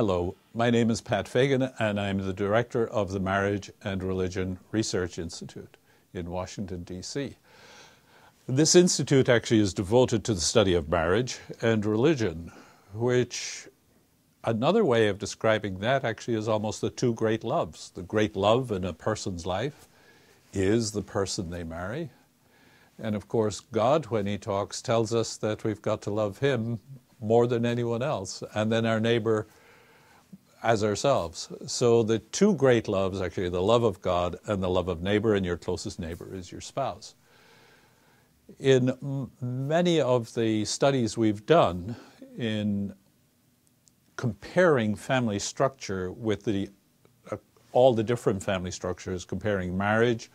Hello, my name is Pat Fagan, and I'm the director of the Marriage and Religion Research Institute in Washington, D.C. This institute actually is devoted to the study of marriage and religion, which another way of describing that actually is almost the two great loves. The great love in a person's life is the person they marry. And of course, God, when he talks, tells us that we've got to love him more than anyone else, and then our neighbor as ourselves. So the two great loves, actually, the love of God and the love of neighbor, and your closest neighbor is your spouse. In many of the studies we've done in comparing family structure with all the different family structures, comparing marriage,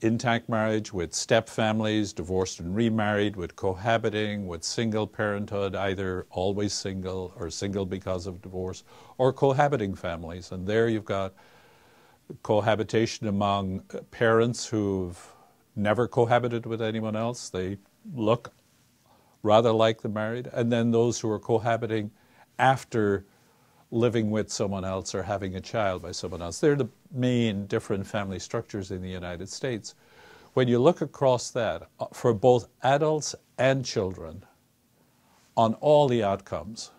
intact marriage with step families, divorced and remarried, with cohabiting, with single parenthood, either always single or single because of divorce, or cohabiting families. And there you've got cohabitation among parents who've never cohabited with anyone else. They look rather like the married. And then those who are cohabiting after living with someone else or having a child by someone else. They're the main different family structures in the United States. When you look across that, for both adults and children, on all the outcomes,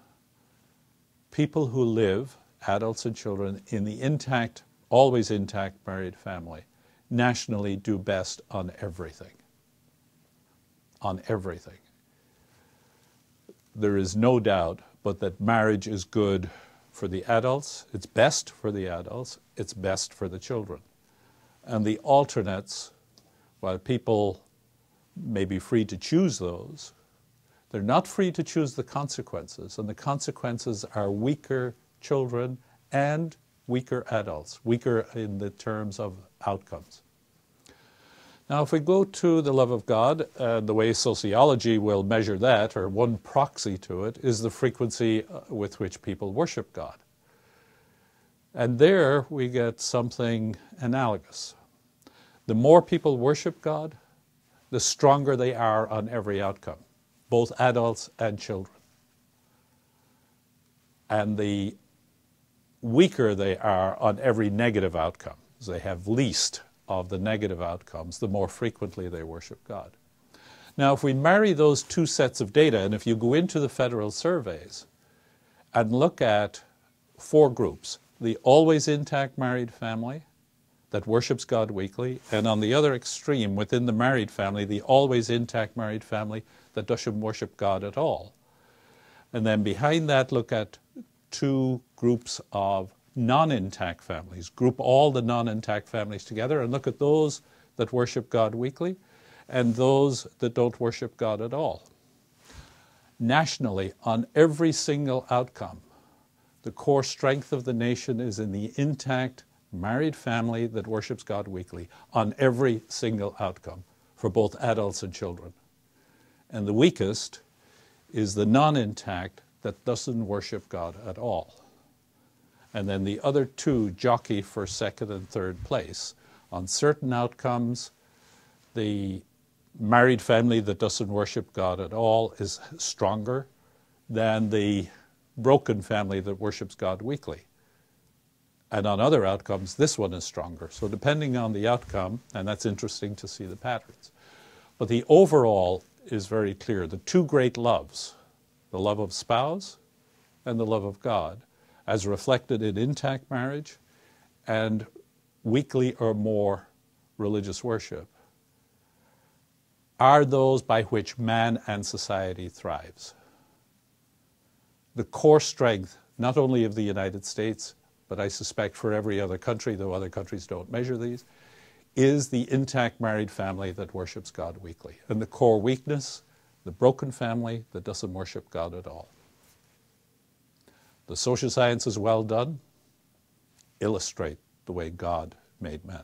people who live, adults and children, in the intact, always intact married family, nationally do best on everything. On everything. There is no doubt but that marriage is good for the adults, it's best for the adults, it's best for the children. And the alternates, while people may be free to choose those, they're not free to choose the consequences, and the consequences are weaker children and weaker adults, weaker in the terms of outcomes. Now, if we go to the love of God, the way sociology will measure that, or one proxy to it, is the frequency with which people worship God. And there we get something analogous. The more people worship God, the stronger they are on every outcome, both adults and children. And the weaker they are on every negative outcome, they have least of the negative outcomes, the more frequently they worship God. Now, if we marry those two sets of data, and if you go into the federal surveys and look at four groups, the always intact married family that worships God weekly, and on the other extreme, within the married family, the always intact married family that doesn't worship God at all. And then behind that, look at two groups of non-intact families. Group all the non-intact families together and look at those that worship God weekly and those that don't worship God at all. Nationally, on every single outcome, the core strength of the nation is in the intact married family that worships God weekly on every single outcome for both adults and children. And the weakest is the non-intact that doesn't worship God at all. And then the other two jockey for second and third place. On certain outcomes, the married family that doesn't worship God at all is stronger than the broken family that worships God weekly. And on other outcomes, this one is stronger. So depending on the outcome, and that's interesting to see the patterns. But the overall is very clear. The two great loves, the love of spouse and the love of God, as reflected in intact marriage and weekly or more religious worship, are those by which man and society thrives. The core strength, not only of the United States, but I suspect for every other country, though other countries don't measure these, is the intact married family that worships God weekly. And the core weakness, the broken family that doesn't worship God at all. The social sciences, well done, illustrate the way God made men.